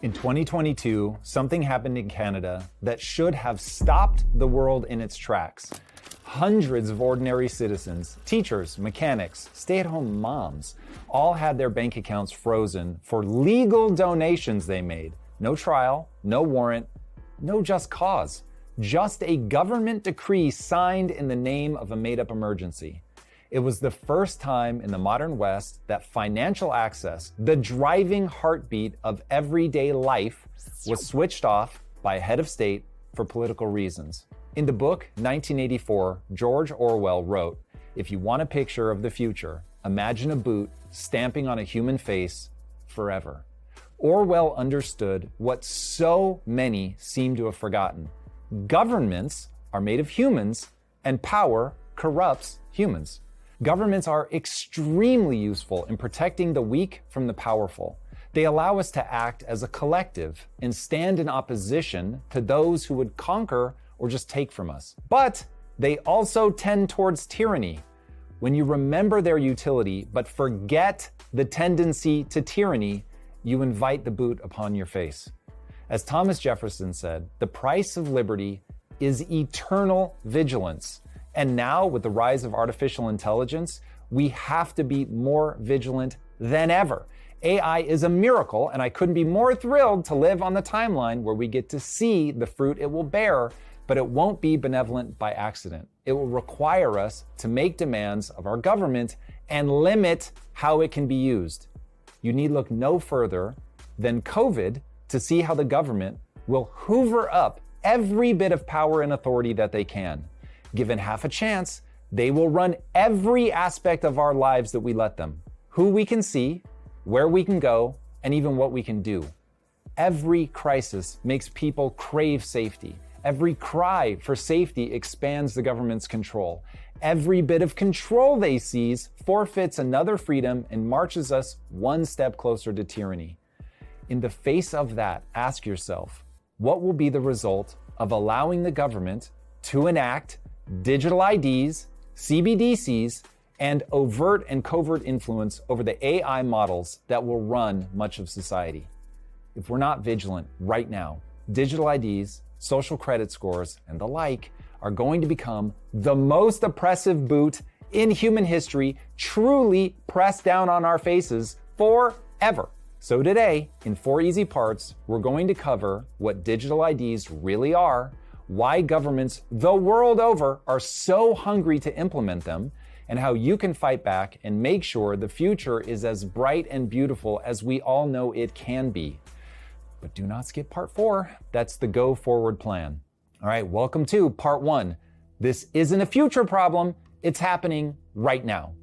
In 2022, something happened in Canada that should have stopped the world in its tracks. Hundreds of ordinary citizens, teachers, mechanics, stay-at-home moms, all had their bank accounts frozen for legal donations they made. No trial, no warrant, no just cause. Just a government decree signed in the name of a made-up emergency. It was the first time in the modern West that financial access, the driving heartbeat of everyday life, was switched off by a head of state for political reasons. In the book 1984, George Orwell wrote, "If you want a picture of the future, imagine a boot stamping on a human face forever." Orwell understood what so many seem to have forgotten. Governments are made of humans, and power corrupts humans. Governments are extremely useful in protecting the weak from the powerful. They allow us to act as a collective and stand in opposition to those who would conquer or just take from us. But they also tend towards tyranny. When you remember their utility but forget the tendency to tyranny, you invite the boot upon your face. As Thomas Jefferson said, the price of liberty is eternal vigilance. And now, with the rise of artificial intelligence, we have to be more vigilant than ever. AI is a miracle, and I couldn't be more thrilled to live on the timeline where we get to see the fruit it will bear, but it won't be benevolent by accident. It will require us to make demands of our government and limit how it can be used. You need look no further than COVID to see how the government will hoover up every bit of power and authority that they can. Given half a chance, they will run every aspect of our lives that we let them. Who we can see, where we can go, and even what we can do. Every crisis makes people crave safety. Every cry for safety expands the government's control. Every bit of control they seize forfeits another freedom and marches us one step closer to tyranny. In the face of that, ask yourself, what will be the result of allowing the government to enact digital IDs, CBDCs, and overt and covert influence over the AI models that will run much of society? If we're not vigilant right now, digital IDs, social credit scores, and the like are going to become the most oppressive boot in human history, truly pressed down on our faces forever. So today, in 4 easy parts, we're going to cover what digital IDs really are, why governments the world over are so hungry to implement them, and how you can fight back and make sure the future is as bright and beautiful as we all know it can be. But do not skip part 4. That's the go forward plan. All right, welcome to part 1. This isn't a future problem, it's happening right now.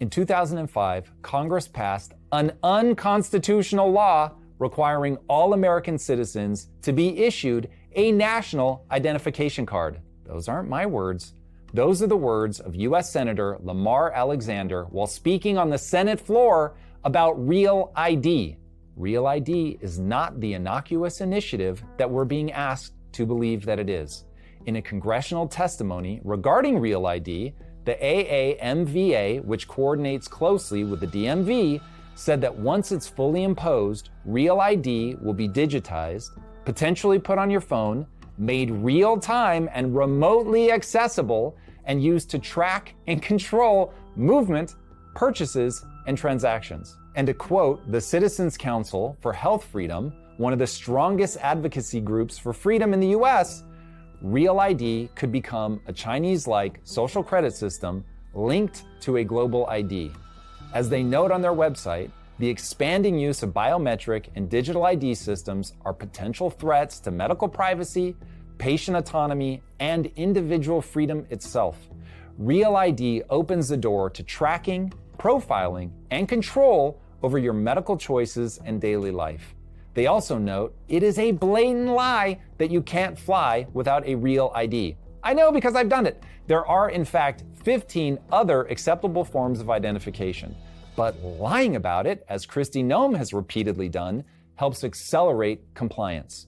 In 2005, Congress passed an unconstitutional law requiring all American citizens to be issued a national identification card. Those aren't my words. Those are the words of U.S. Senator Lamar Alexander while speaking on the Senate floor about Real ID. Real ID is not the innocuous initiative that we're being asked to believe that it is. In a congressional testimony regarding Real ID, the AAMVA, which coordinates closely with the DMV, said that once it's fully imposed, Real ID will be digitized, potentially put on your phone, made real time and remotely accessible, and used to track and control movement, purchases, and transactions. And to quote the Citizens Council for Health Freedom, one of the strongest advocacy groups for freedom in the US, Real ID could become a Chinese-like social credit system linked to a global ID. As they note on their website, the expanding use of biometric and digital ID systems are potential threats to medical privacy, patient autonomy, and individual freedom itself. Real ID opens the door to tracking, profiling, and control over your medical choices and daily life. They also note it is a blatant lie that you can't fly without a Real ID. I know because I've done it. There are, in fact, 15 other acceptable forms of identification. But lying about it, as Kristi Noem has repeatedly done, helps accelerate compliance.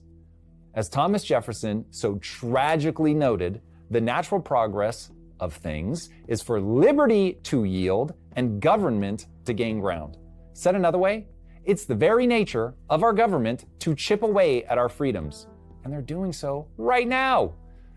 As Thomas Jefferson so tragically noted, the natural progress of things is for liberty to yield and government to gain ground. Said another way, It's the very nature of our government to chip away at our freedoms. And they're doing so right now.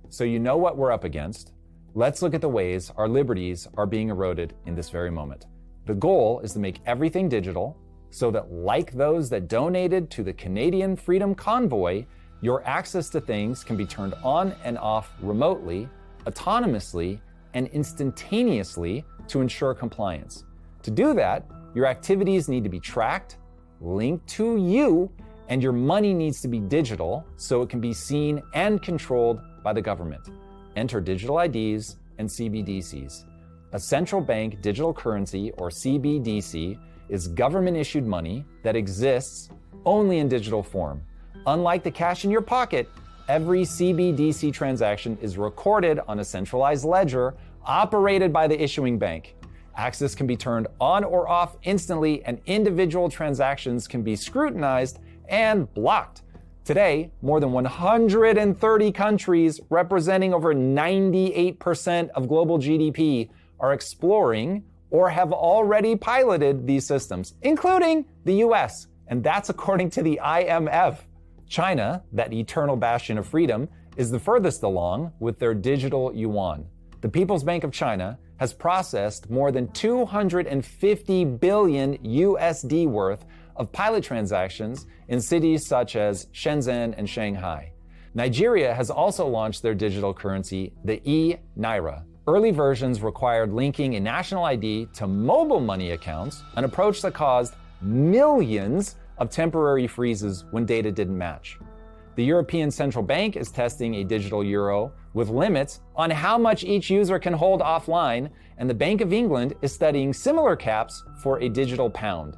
So you know what we're up against. Let's look at the ways our liberties are being eroded in this very moment. The goal is to make everything digital so that, like those that donated to the Canadian Freedom Convoy, your access to things can be turned on and off remotely, autonomously, and instantaneously to ensure compliance. To do that, your activities need to be tracked, linked to you, and your money needs to be digital so it can be seen and controlled by the government. Enter digital IDs and CBDCs. A central bank digital currency, or CBDC, is government-issued money that exists only in digital form. Unlike the cash in your pocket, every CBDC transaction is recorded on a centralized ledger operated by the issuing bank. Access can be turned on or off instantly, and individual transactions can be scrutinized and blocked. Today, more than 130 countries representing over 98% of global GDP are exploring or have already piloted these systems, including the US. And that's according to the IMF. China, that eternal bastion of freedom, is the furthest along with their digital yuan. The People's Bank of China has processed more than 250 billion USD worth of pilot transactions in cities such as Shenzhen and Shanghai. Nigeria has also launched their digital currency, the e-Naira. Early versions required linking a national ID to mobile money accounts, an approach that caused millions of temporary freezes when data didn't match. The European Central Bank is testing a digital euro with limits on how much each user can hold offline, and the Bank of England is studying similar caps for a digital pound.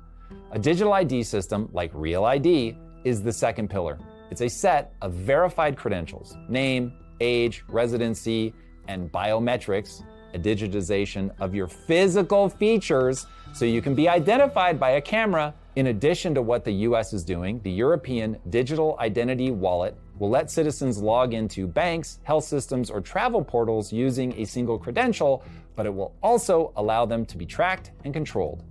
A digital ID system, like Real ID, is the second pillar. It's a set of verified credentials, name, age, residency, and biometrics, a digitization of your physical features so you can be identified by a camera. In addition to what the US is doing, the European Digital Identity Wallet will let citizens log into banks, health systems, or travel portals using a single credential, but it will also allow them to be tracked and controlled.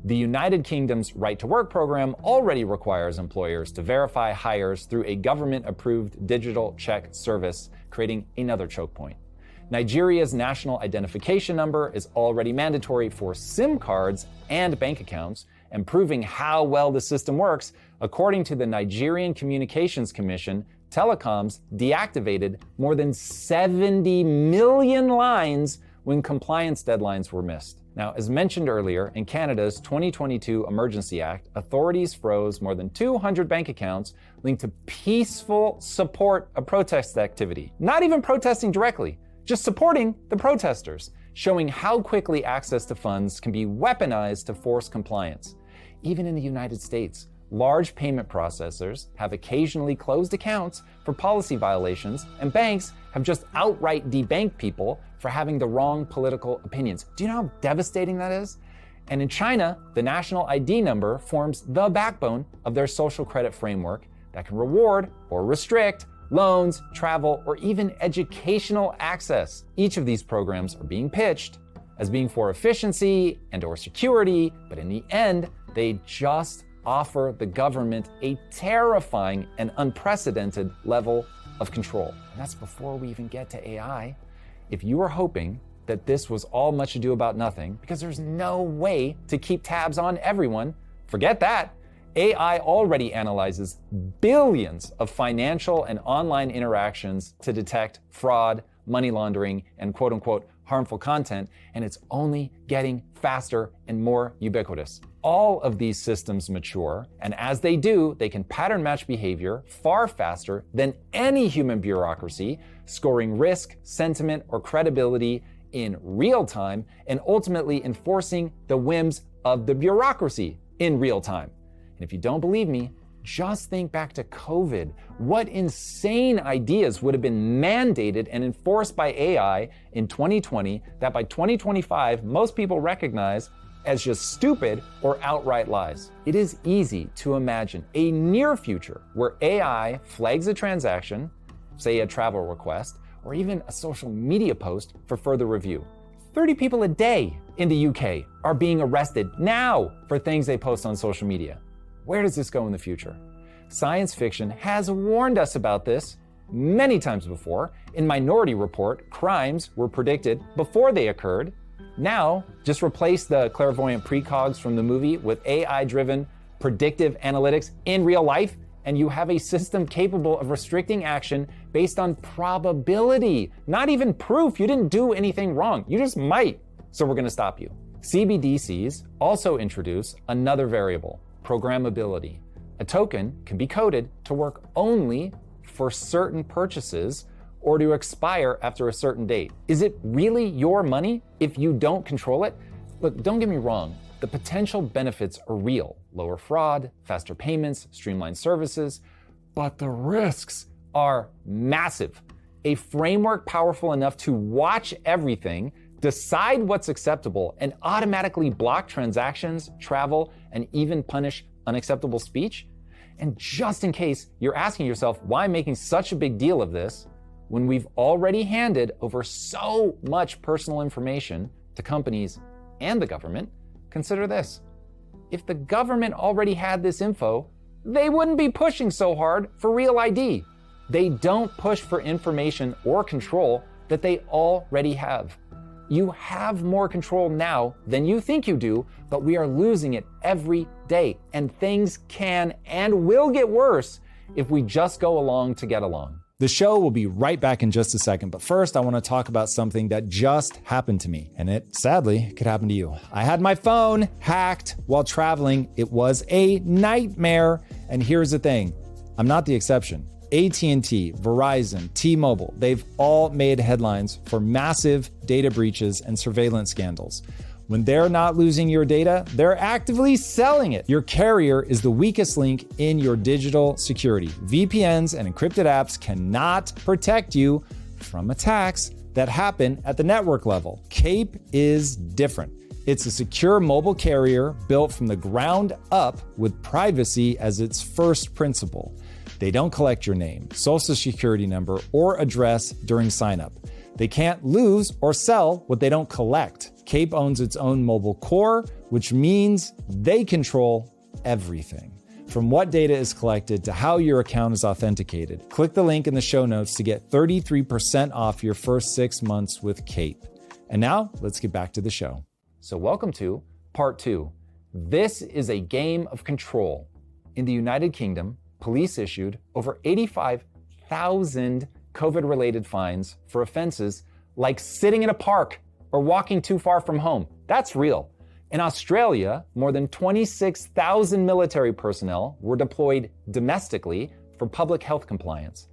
The United Kingdom's Right to Work program already requires employers to verify hires through a government-approved digital check service, creating another choke point. Nigeria's national identification number is already mandatory for SIM cards and bank accounts, and proving how well the system works, according to the Nigerian Communications Commission, telecoms deactivated more than 70 million lines when compliance deadlines were missed. Now, as mentioned earlier, in Canada's 2022 Emergency Act, authorities froze more than 200 bank accounts linked to peaceful support of protest activity. Not even protesting directly, just supporting the protesters, showing how quickly access to funds can be weaponized to force compliance. Even in the United States, large payment processors have occasionally closed accounts for policy violations, and banks have just outright debanked people for having the wrong political opinions. Do you know how devastating that is? And in China, the national ID number forms the backbone of their social credit framework that can reward or restrict loans, travel, or even educational access. Each of these programs are being pitched as being for efficiency and/or security, but in the end, they just offer the government a terrifying and unprecedented level of control. And that's before we even get to AI. If you were hoping that this was all much ado about nothing, because there's no way to keep tabs on everyone, forget that. AI already analyzes billions of financial and online interactions to detect fraud, money laundering, and quote-unquote harmful content, and it's only getting faster and more ubiquitous. All of these systems mature, and as they do, they can pattern match behavior far faster than any human bureaucracy, scoring risk, sentiment, or credibility in real time, and ultimately enforcing the whims of the bureaucracy in real time. And if you don't believe me, just think back to COVID. What insane ideas would have been mandated and enforced by AI in 2020 that by 2025, most people recognize as just stupid or outright lies? It is easy to imagine a near future where AI flags a transaction, say a travel request, or even a social media post for further review. 30 people a day in the UK are being arrested now for things they post on social media. Where does this go in the future? Science fiction has warned us about this many times before. In Minority Report, crimes were predicted before they occurred. Now, just replace the clairvoyant precogs from the movie with AI-driven predictive analytics in real life, and you have a system capable of restricting action based on probability, not even proof you didn't do anything wrong. You just might. So we're going to stop you. CBDCs also introduce another variable, programmability. A token can be coded to work only for certain purchases or to expire after a certain date. Is it really your money if you don't control it? Look, don't get me wrong. The potential benefits are real. Lower fraud, faster payments, streamlined services, but the risks are massive. A framework powerful enough to watch everything, decide what's acceptable, and automatically block transactions, travel, and even punish unacceptable speech? And just in case you're asking yourself why I'm making such a big deal of this, when we've already handed over so much personal information to companies and the government, consider this. If the government already had this info, they wouldn't be pushing so hard for Real ID. They don't push for information or control that they already have. You have more control now than you think you do, but we are losing it every day, and things can and will get worse if we just go along to get along. The show will be right back in just a second, but first I want to talk about something that just happened to me, and it sadly could happen to you. I had my phone hacked while traveling. It was a nightmare, and here's the thing, I'm not the exception. AT&T, Verizon, T-Mobile, they've all made headlines for massive data breaches and surveillance scandals. When they're not losing your data, they're actively selling it. Your carrier is the weakest link in your digital security. VPNs and encrypted apps cannot protect you from attacks that happen at the network level. Cape is different. It's a secure mobile carrier built from the ground up with privacy as its first principle. They don't collect your name, social security number, or address during signup. They can't lose or sell what they don't collect. Cape owns its own mobile core, which means they control everything. From what data is collected to how your account is authenticated. Click the link in the show notes to get 33% off your first 6 months with Cape. And now, let's get back to the show. So welcome to part 2. This is a game of control. In the United Kingdom, police issued over 85,000 COVID-related fines for offenses like sitting in a park or walking too far from home. That's real. In Australia, more than 26,000 military personnel were deployed domestically for public health compliance.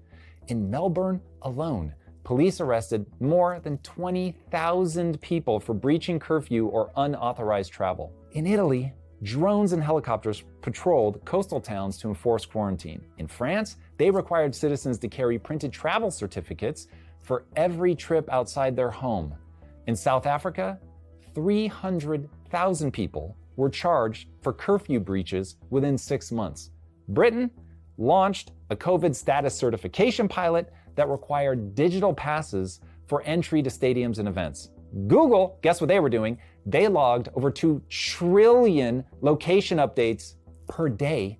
In Melbourne alone, police arrested more than 20,000 people for breaching curfew or unauthorized travel. In Italy, drones and helicopters patrolled coastal towns to enforce quarantine. In France, they required citizens to carry printed travel certificates for every trip outside their home. In South Africa, 300,000 people were charged for curfew breaches within 6 months. Britain launched a COVID status certification pilot that required digital passes for entry to stadiums and events. Google, guess what they were doing? They logged over 2 trillion location updates per day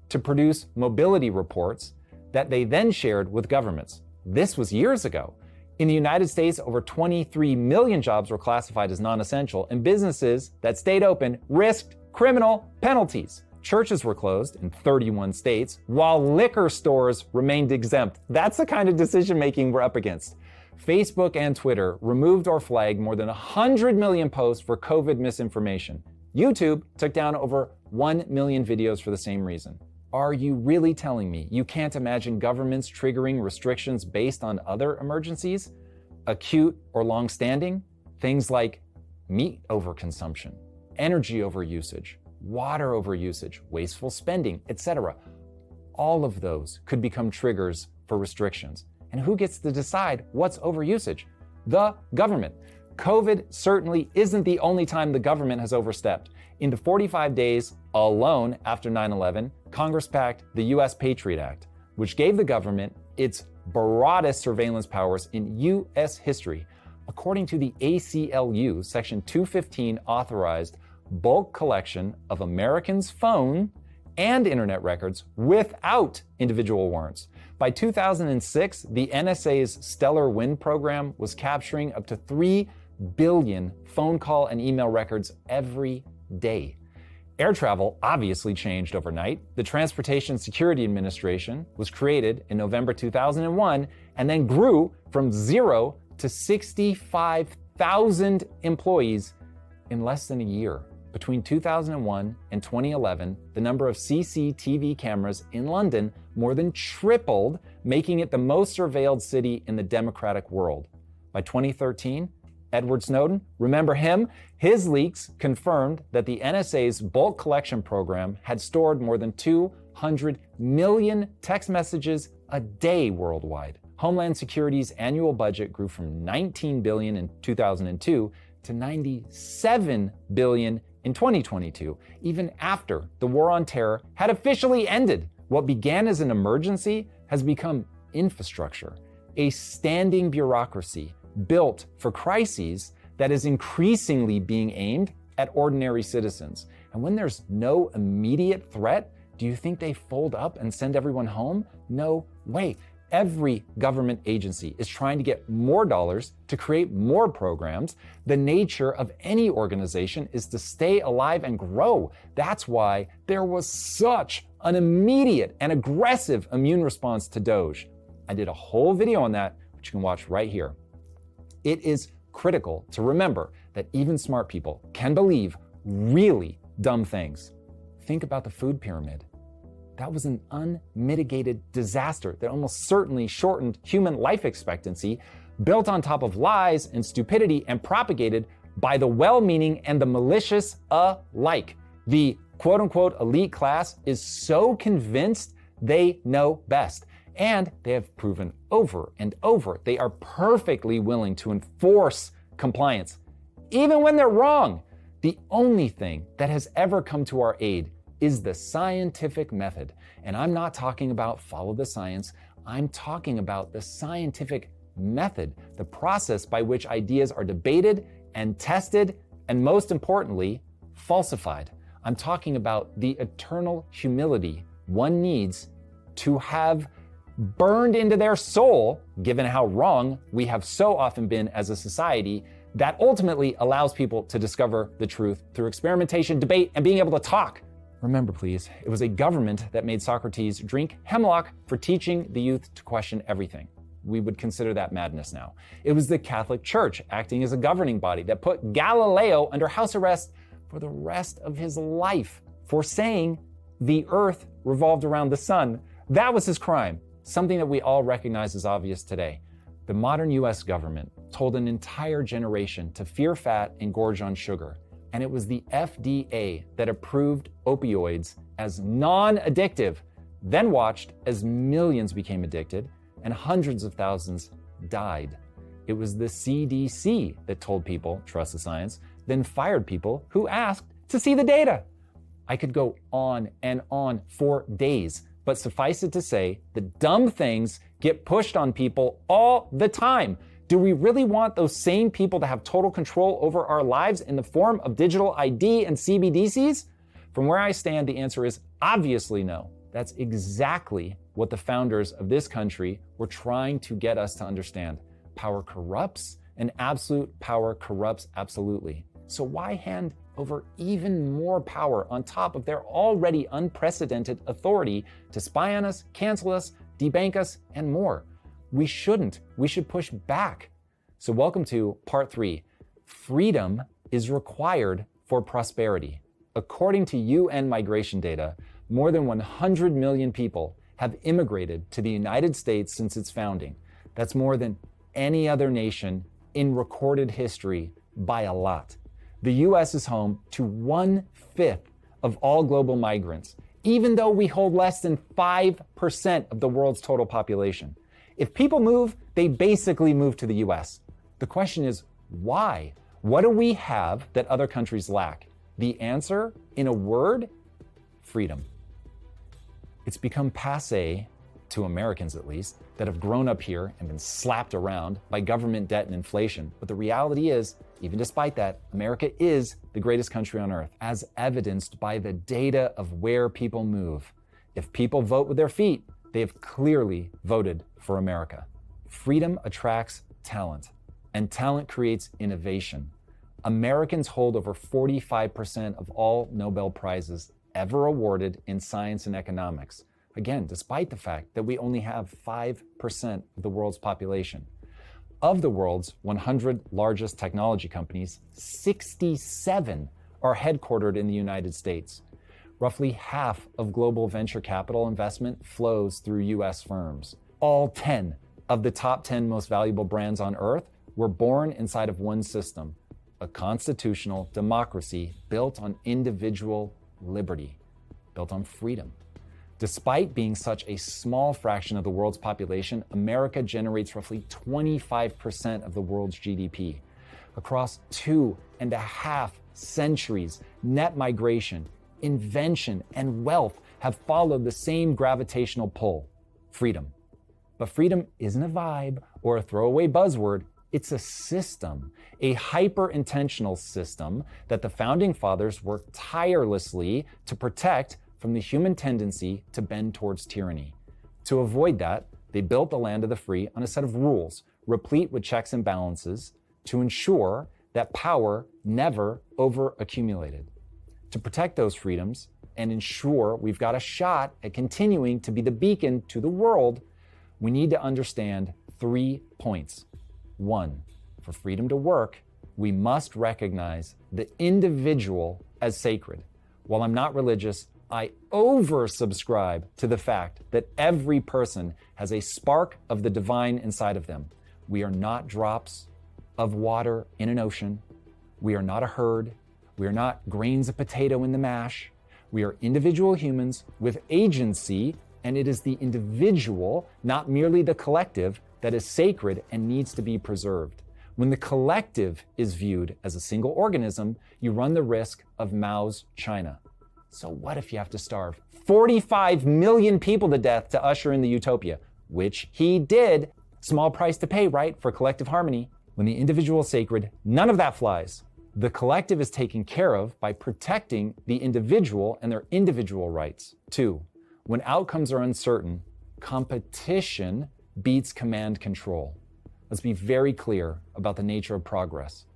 to produce mobility reports that they then shared with governments. This was years ago. In the United States, over 23 million jobs were classified as non-essential, and businesses that stayed open risked criminal penalties. Churches were closed in 31 states, while liquor stores remained exempt. That's the kind of decision-making we're up against. Facebook and Twitter removed or flagged more than 100 million posts for COVID misinformation. YouTube took down over 1 million videos for the same reason. Are you really telling me you can't imagine governments triggering restrictions based on other emergencies? Acute or long-standing? Things like meat overconsumption, energy overusage, water overusage, wasteful spending, etc. All of those could become triggers for restrictions. And who gets to decide what's overusage? The government. COVID certainly isn't the only time the government has overstepped. In the 45 days alone after 9/11, Congress passed the U.S. Patriot Act, which gave the government its broadest surveillance powers in U.S. history. According to the ACLU, Section 215 authorized bulk collection of Americans' phone and internet records without individual warrants. By 2006, the NSA's Stellar Wind program was capturing up to 3 billion phone call and email records every day. Air travel obviously changed overnight. The Transportation Security Administration was created in November 2001 and then grew from 0 to 65,000 employees in less than a year. Between 2001 and 2011, the number of CCTV cameras in London more than tripled, making it the most surveilled city in the democratic world. By 2013, Edward Snowden, remember him? His leaks confirmed that the NSA's bulk collection program had stored more than 200 million text messages a day worldwide. Homeland Security's annual budget grew from $19 billion in 2002 to $97 billion in 2022, even after the war on terror had officially ended. What began as an emergency has become infrastructure, a standing bureaucracy built for crises that is increasingly being aimed at ordinary citizens. And when there's no immediate threat, do you think they fold up and send everyone home? No way. Every government agency is trying to get more dollars to create more programs. The nature of any organization is to stay alive and grow. That's why there was such an immediate and aggressive immune response to Doge. I did a whole video on that, which you can watch right here. It is critical to remember that even smart people can believe really dumb things. Think about the food pyramid. That was an unmitigated disaster that almost certainly shortened human life expectancy, built on top of lies and stupidity and propagated by the well-meaning and the malicious alike. The quote-unquote elite class is so convinced they know best. And they have proven over and over they are perfectly willing to enforce compliance, even when they're wrong. The only thing that has ever come to our aid is the scientific method. And I'm not talking about follow the science. I'm talking about the scientific method, the process by which ideas are debated and tested, and most importantly, falsified. I'm talking about the eternal humility one needs to have burned into their soul, given how wrong we have so often been as a society, that ultimately allows people to discover the truth through experimentation, debate, and being able to talk. Remember, please, it was a government that made Socrates drink hemlock for teaching the youth to question everything. We would consider that madness now. It was the Catholic Church acting as a governing body that put Galileo under house arrest for the rest of his life for saying the earth revolved around the sun. That was his crime. Something that we all recognize as obvious today. The modern US government told an entire generation to fear fat and gorge on sugar. And it was the FDA that approved opioids as non-addictive, then watched as millions became addicted and hundreds of thousands died. It was the CDC that told people, trust the science, then fired people who asked to see the data. I could go on and on for days. But suffice it to say, the dumb things get pushed on people all the time. Do we really want those same people to have total control over our lives in the form of digital ID and CBDCs? From where I stand, the answer is obviously no. That's exactly what the founders of this country were trying to get us to understand. Power corrupts, and absolute power corrupts absolutely. So why hand over even more power on top of their already unprecedented authority to spy on us, cancel us, debank us, and more? We shouldn't. We should push back. So welcome to part 3. Freedom is required for prosperity. According to UN migration data, more than 100 million people have immigrated to the United States since its founding. That's more than any other nation in recorded history by a lot. The US is home to 1/5 of all global migrants, even though we hold less than 5% of the world's total population. If people move, they basically move to the US. The question is, why? What do we have that other countries lack? The answer, in a word, freedom. It's become passé to Americans at least, that have grown up here and been slapped around by government debt and inflation. But the reality is, even despite that, America is the greatest country on earth, as evidenced by the data of where people move. If people vote with their feet, they have clearly voted for America. Freedom attracts talent, and talent creates innovation. Americans hold over 45% of all Nobel Prizes ever awarded in science and economics. Again, despite the fact that we only have 5% of the world's population. Of the world's 100 largest technology companies, 67 are headquartered in the United States. Roughly half of global venture capital investment flows through US firms. All 10 of the top 10 most valuable brands on earth were born inside of one system, a constitutional democracy built on individual liberty, built on freedom. Despite being such a small fraction of the world's population, America generates roughly 25% of the world's GDP. Across 2.5 centuries, net migration, invention, and wealth have followed the same gravitational pull, freedom. But freedom isn't a vibe or a throwaway buzzword. It's a system, a hyper-intentional system that the Founding Fathers worked tirelessly to protect from the human tendency to bend towards tyranny. To avoid that, they built the land of the free on a set of rules, replete with checks and balances, to ensure that power never over-accumulated. To protect those freedoms and ensure we've got a shot at continuing to be the beacon to the world, we need to understand 3 points. 1, for freedom to work, we must recognize the individual as sacred. While I'm not religious, I oversubscribe to the fact that every person has a spark of the divine inside of them. We are not drops of water in an ocean. We are not a herd. We are not grains of potato in the mash. We are individual humans with agency, and it is the individual, not merely the collective, that is sacred and needs to be preserved. When the collective is viewed as a single organism, you run the risk of Mao's China. So what if you have to starve 45 million people to death to usher in the utopia? Which he did. Small price to pay, right, for collective harmony. When the individual is sacred, none of that flies. The collective is taken care of by protecting the individual and their individual rights. 2, when outcomes are uncertain, competition beats command control. Let's be very clear about the nature of progress.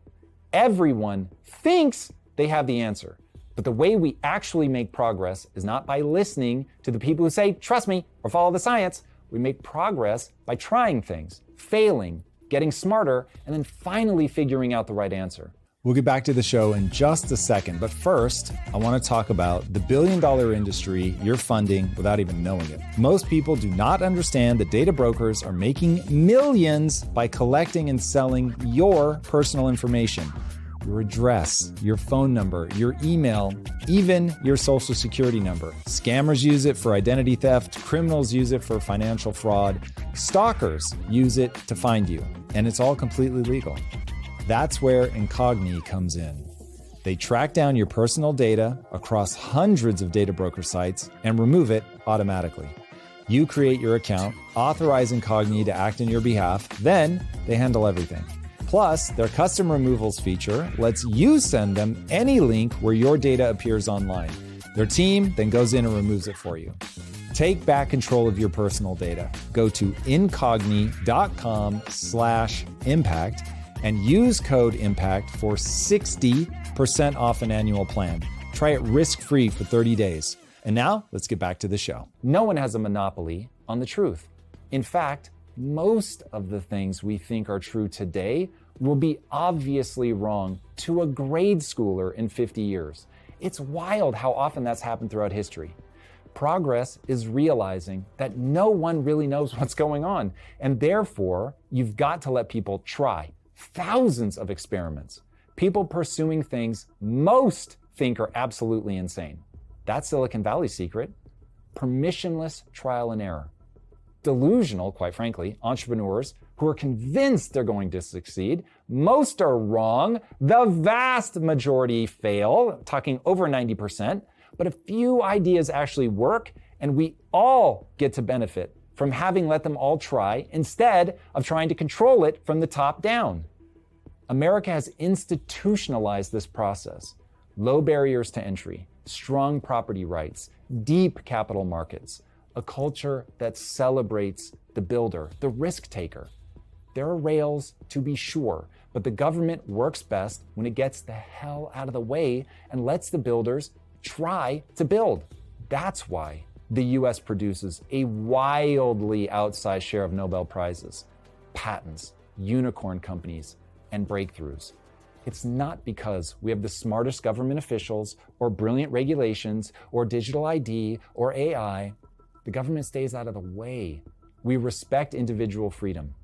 Everyone thinks they have the answer, but the way we actually make progress is not by listening to the people who say, trust me, or follow the science. We make progress by trying things, failing, getting smarter, and then finally figuring out the right answer. We'll get back to the show in just a second, but first, I want to talk about the billion-dollar industry you're funding without even knowing it. Most people do not understand that data brokers are making millions by collecting and selling your personal information. Your address, your phone number, your email, even your social security number. Scammers use it for identity theft, criminals use it for financial fraud, stalkers use it to find you, and it's all completely legal. That's where Incogni comes in. They track down your personal data across hundreds of data broker sites and remove it automatically. You create your account, authorize Incogni to act on your behalf, then they handle everything. Plus, their custom removals feature lets you send them any link where your data appears online. Their team then goes in and removes it for you. Take back control of your personal data. Go to incogni.com/impact and use code IMPACT for 60% off an annual plan. Try it risk-free for 30 days. And now, let's get back to the show. No one has a monopoly on the truth. In fact, most of the things we think are true today will be obviously wrong to a grade schooler in 50 years. It's wild how often that's happened throughout history. Progress is realizing that no one really knows what's going on, and therefore, you've got to let people try. Thousands of experiments. People pursuing things most think are absolutely insane. That's Silicon Valley's secret. Permissionless trial and error. Delusional, quite frankly, entrepreneurs who are convinced they're going to succeed. Most are wrong. The vast majority fail, talking over 90%. But a few ideas actually work, and we all get to benefit from having let them all try instead of trying to control it from the top down. America has institutionalized this process. Low barriers to entry, strong property rights, deep capital markets, a culture that celebrates the builder, the risk taker. There are rails, to be sure, but the government works best when it gets the hell out of the way and lets the builders try to build. That's why the US produces a wildly outsized share of Nobel Prizes, patents, unicorn companies, and breakthroughs. It's not because we have the smartest government officials or brilliant regulations or digital ID or AI. The government stays out of the way. We respect individual freedom.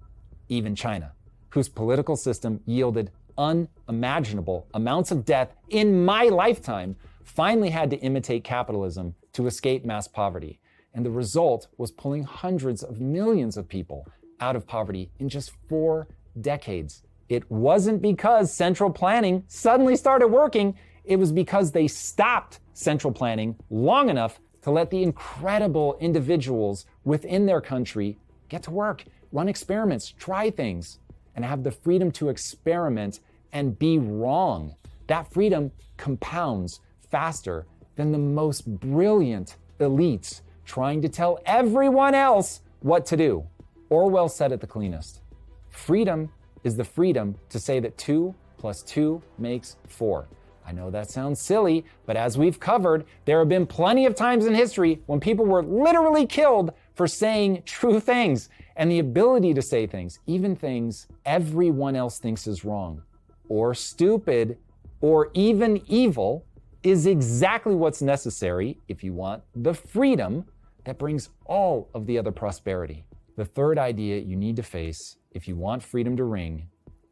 Even China, whose political system yielded unimaginable amounts of death in my lifetime, finally had to imitate capitalism to escape mass poverty. And the result was pulling hundreds of millions of people out of poverty in just 4 decades. It wasn't because central planning suddenly started working. It was because they stopped central planning long enough to let the incredible individuals within their country get to work, run experiments, try things, and have the freedom to experiment and be wrong. That freedom compounds faster than the most brilliant elites trying to tell everyone else what to do. Orwell said it the cleanest. Freedom is the freedom to say that 2 + 2 makes 4. I know that sounds silly, but as we've covered, there have been plenty of times in history when people were literally killed for saying true things. And the ability to say things, even things everyone else thinks is wrong, or stupid, or even evil, is exactly what's necessary if you want the freedom that brings all of the other prosperity. The third idea you need to face if you want freedom to ring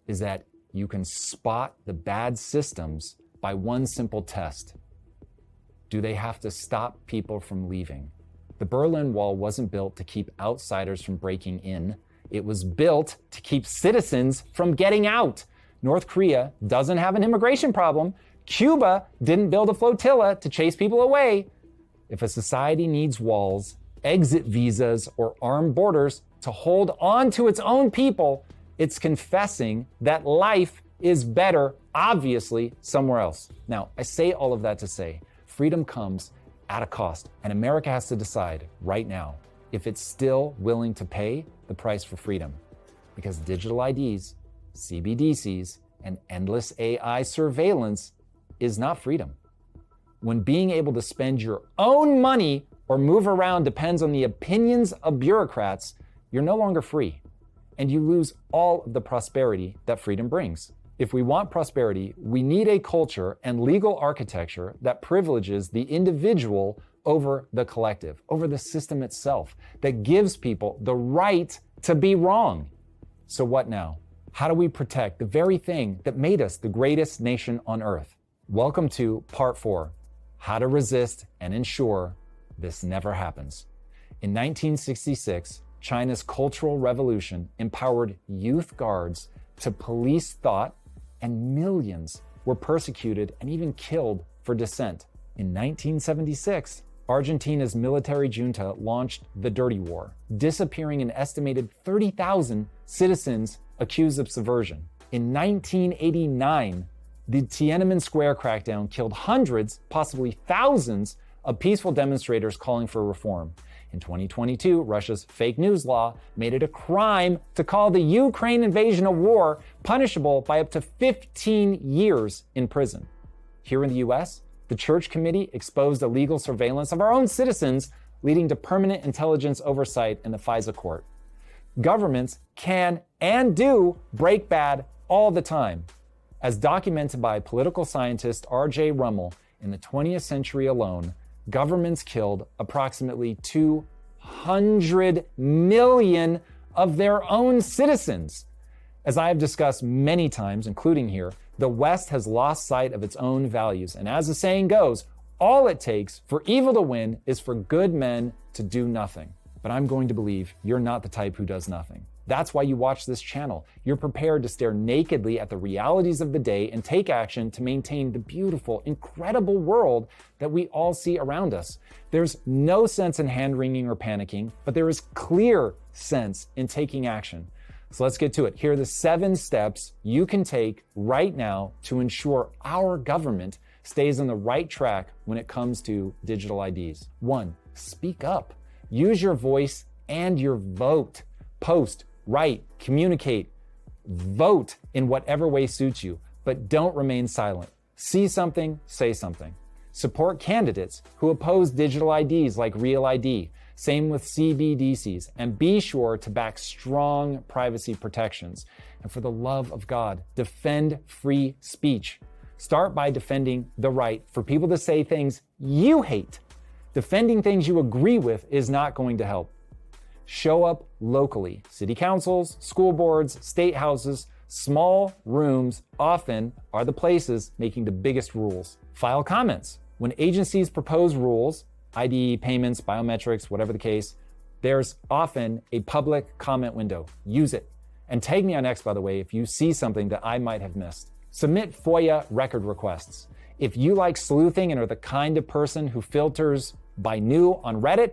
is that you can spot the bad systems by one simple test. Do they have to stop people from leaving? The Berlin Wall wasn't built to keep outsiders from breaking in. It was built to keep citizens from getting out. North Korea doesn't have an immigration problem. Cuba didn't build a flotilla to chase people away. If a society needs walls, exit visas, or armed borders to hold on to its own people, it's confessing that life is better, obviously, somewhere else. Now, I say all of that to say, freedom comes at a cost, and America has to decide right now if it's still willing to pay the price for freedom. Because digital IDs, CBDCs, and endless AI surveillance is not freedom. When being able to spend your own money or move around depends on the opinions of bureaucrats, you're no longer free, and you lose all of the prosperity that freedom brings. If we want prosperity, we need a culture and legal architecture that privileges the individual over the collective, over the system itself, that gives people the right to be wrong. So what now? How do we protect the very thing that made us the greatest nation on earth? Welcome to Part 4, How to Resist and Ensure This Never Happens. In 1966, China's Cultural Revolution empowered youth guards to police thought, and millions were persecuted and even killed for dissent. In 1976, Argentina's military junta launched the Dirty War, disappearing an estimated 30,000 citizens accused of subversion. In 1989, the Tiananmen Square crackdown killed hundreds, possibly thousands, of peaceful demonstrators calling for reform. In 2022, Russia's fake news law made it a crime to call the Ukraine invasion a war, punishable by up to 15 years in prison. Here in the US, the Church Committee exposed illegal surveillance of our own citizens, leading to permanent intelligence oversight in the FISA court. Governments can and do break bad all the time. As documented by political scientist R.J. Rummel, in the 20th century alone, governments killed approximately 200 million of their own citizens. As I have discussed many times, including here, the West has lost sight of its own values. And as the saying goes, all it takes for evil to win is for good men to do nothing. But I'm going to believe you're not the type who does nothing. That's why you watch this channel. You're prepared to stare nakedly at the realities of the day and take action to maintain the beautiful, incredible world that we all see around us. There's no sense in hand-wringing or panicking, but there is clear sense in taking action. So let's get to it. Here are the 7 steps you can take right now to ensure our government stays on the right track when it comes to digital IDs. 1, speak up. Use your voice and your vote. Post, write, communicate, vote in whatever way suits you, but don't remain silent. See something, say something. Support candidates who oppose digital IDs like Real ID. Same with CBDCs, and be sure to back strong privacy protections. And for the love of God, defend free speech. Start by defending the right for people to say things you hate. Defending things you agree with is not going to help. Show up locally. City councils, school boards, state houses, small rooms often are the places making the biggest rules. File comments. When agencies propose rules, ID, payments, biometrics, whatever the case, there's often a public comment window. Use it. And tag me on X, by the way, if you see something that I might have missed. Submit FOIA record requests. If you like sleuthing and are the kind of person who filters by new on Reddit,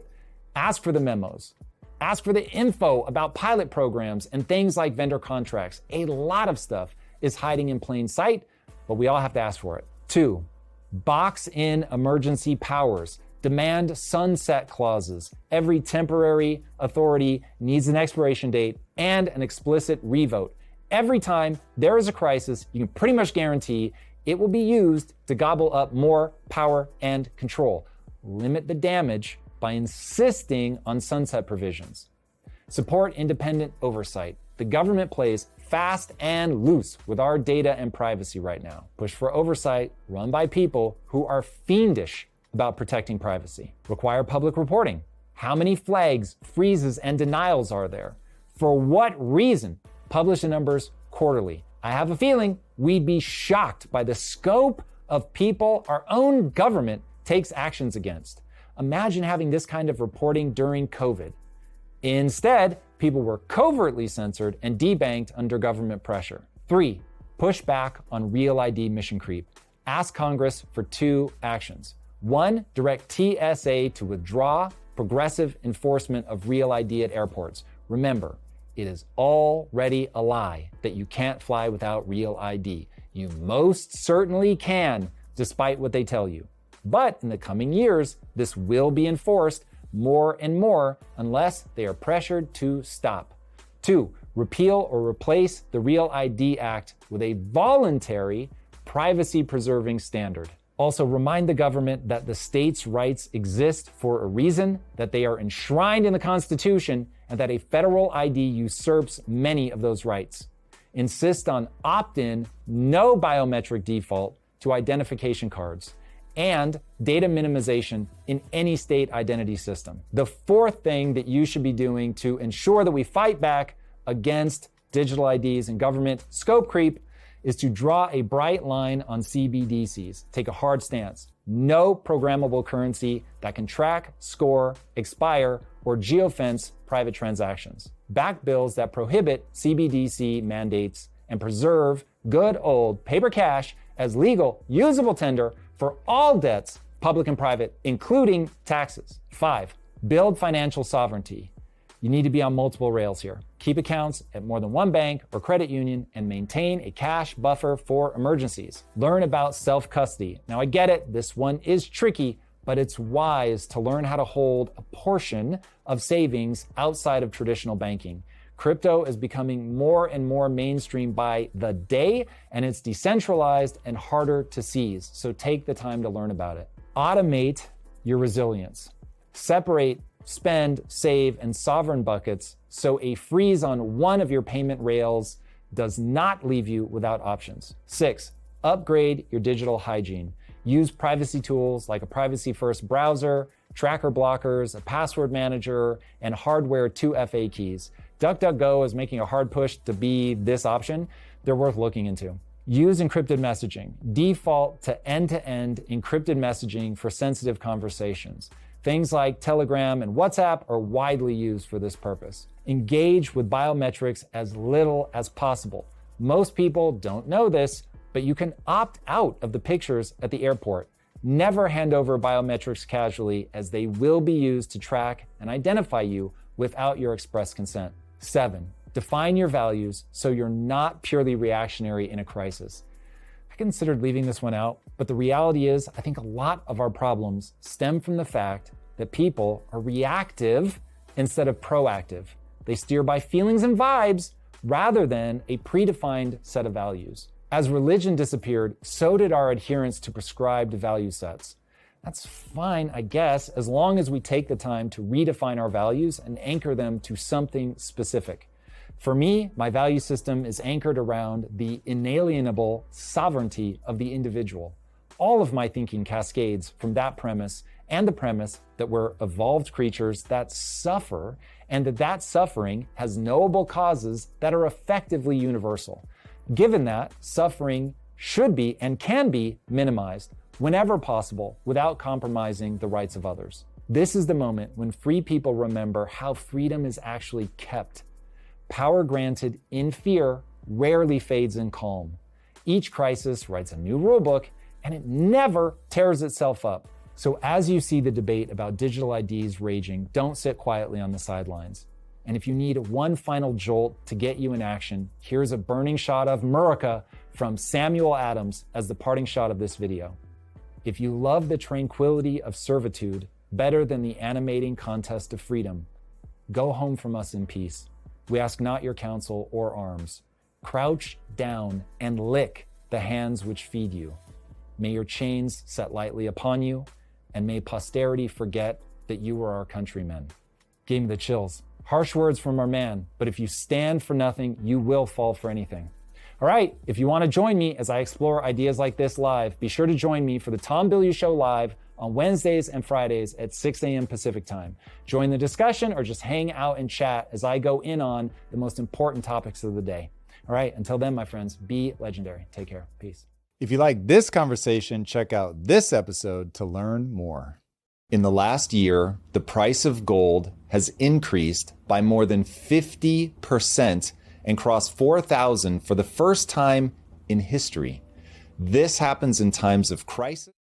ask for the memos. Ask for the info about pilot programs and things like vendor contracts. A lot of stuff is hiding in plain sight, but we all have to ask for it. 2, box in emergency powers. Demand sunset clauses. Every temporary authority needs an expiration date and an explicit revote. Every time there is a crisis, you can pretty much guarantee it will be used to gobble up more power and control. Limit the damage by insisting on sunset provisions. Support independent oversight. The government plays fast and loose with our data and privacy right now. Push for oversight run by people who are fiendish about protecting privacy. Require public reporting. How many flags, freezes, and denials are there? For what reason? Publish the numbers quarterly. I have a feeling we'd be shocked by the scope of people our own government takes actions against. Imagine having this kind of reporting during COVID. Instead, people were covertly censored and debanked under government pressure. 3, push back on Real ID mission creep. Ask Congress for 2 actions. 1, direct TSA to withdraw progressive enforcement of Real ID at airports. Remember, it is already a lie that you can't fly without Real ID. You most certainly can, despite what they tell you. But in the coming years, this will be enforced more and more unless they are pressured to stop. 2, repeal or replace the Real ID Act with a voluntary privacy-preserving standard. Also, remind the government that the states' rights exist for a reason, that they are enshrined in the Constitution, and that a federal ID usurps many of those rights. Insist on opt-in, no biometric default to identification cards, and data minimization in any state identity system. The 4th thing that you should be doing to ensure that we fight back against digital IDs and government scope creep is to draw a bright line on CBDCs. Take a hard stance. No programmable currency that can track, score, expire, or geofence private transactions. Back bills that prohibit CBDC mandates and preserve good old paper cash as legal, usable tender for all debts, public and private, including taxes. 5, build financial sovereignty. You need to be on multiple rails here. Keep accounts at more than one bank or credit union and maintain a cash buffer for emergencies. Learn about self-custody. Now I get it, this one is tricky, but it's wise to learn how to hold a portion of savings outside of traditional banking. Crypto is becoming more and more mainstream by the day, and it's decentralized and harder to seize. So take the time to learn about it. Automate your resilience. Separate spend, save, and sovereign buckets so a freeze on one of your payment rails does not leave you without options. 6, upgrade your digital hygiene. Use privacy tools like a privacy-first browser, tracker blockers, a password manager, and hardware 2FA keys. DuckDuckGo is making a hard push to be this option. They're worth looking into. Use encrypted messaging. Default to end-to-end encrypted messaging for sensitive conversations. Things like Telegram and WhatsApp are widely used for this purpose. Engage with biometrics as little as possible. Most people don't know this, but you can opt out of the pictures at the airport. Never hand over biometrics casually, as they will be used to track and identify you without your express consent. 7. Define your values so you're not purely reactionary in a crisis. I considered leaving this one out, but the reality is I think a lot of our problems stem from the fact that people are reactive instead of proactive. They steer by feelings and vibes rather than a predefined set of values. As religion disappeared, so did our adherence to prescribed value sets. That's fine, I guess, as long as we take the time to redefine our values and anchor them to something specific. For me, my value system is anchored around the inalienable sovereignty of the individual. All of my thinking cascades from that premise and the premise that we're evolved creatures that suffer, and that suffering has knowable causes that are effectively universal. Given that, suffering should be and can be minimized whenever possible without compromising the rights of others. This is the moment when free people remember how freedom is actually kept. Power granted in fear rarely fades in calm. Each crisis writes a new rulebook, and it never tears itself up. So as you see the debate about digital IDs raging, don't sit quietly on the sidelines. And if you need one final jolt to get you in action, here's a burning shot of Murica from Samuel Adams as the parting shot of this video. If you love the tranquility of servitude better than the animating contest of freedom, go home from us in peace. We ask not your counsel or arms. Crouch down and lick the hands which feed you. May your chains set lightly upon you, and may posterity forget that you were our countrymen. Gave me the chills. Harsh words from our man, but if you stand for nothing, you will fall for anything. All right, if you want to join me as I explore ideas like this live, be sure to join me for the Tom Bilyeu Show live on Wednesdays and Fridays at 6 a.m. Pacific time. Join the discussion or just hang out and chat as I go in on the most important topics of the day. All right, until then, my friends, be legendary. Take care. Peace. If you like this conversation, check out this episode to learn more. In the last year, the price of gold has increased by more than 50% and crossed 4,000 for the first time in history. This happens in times of crisis.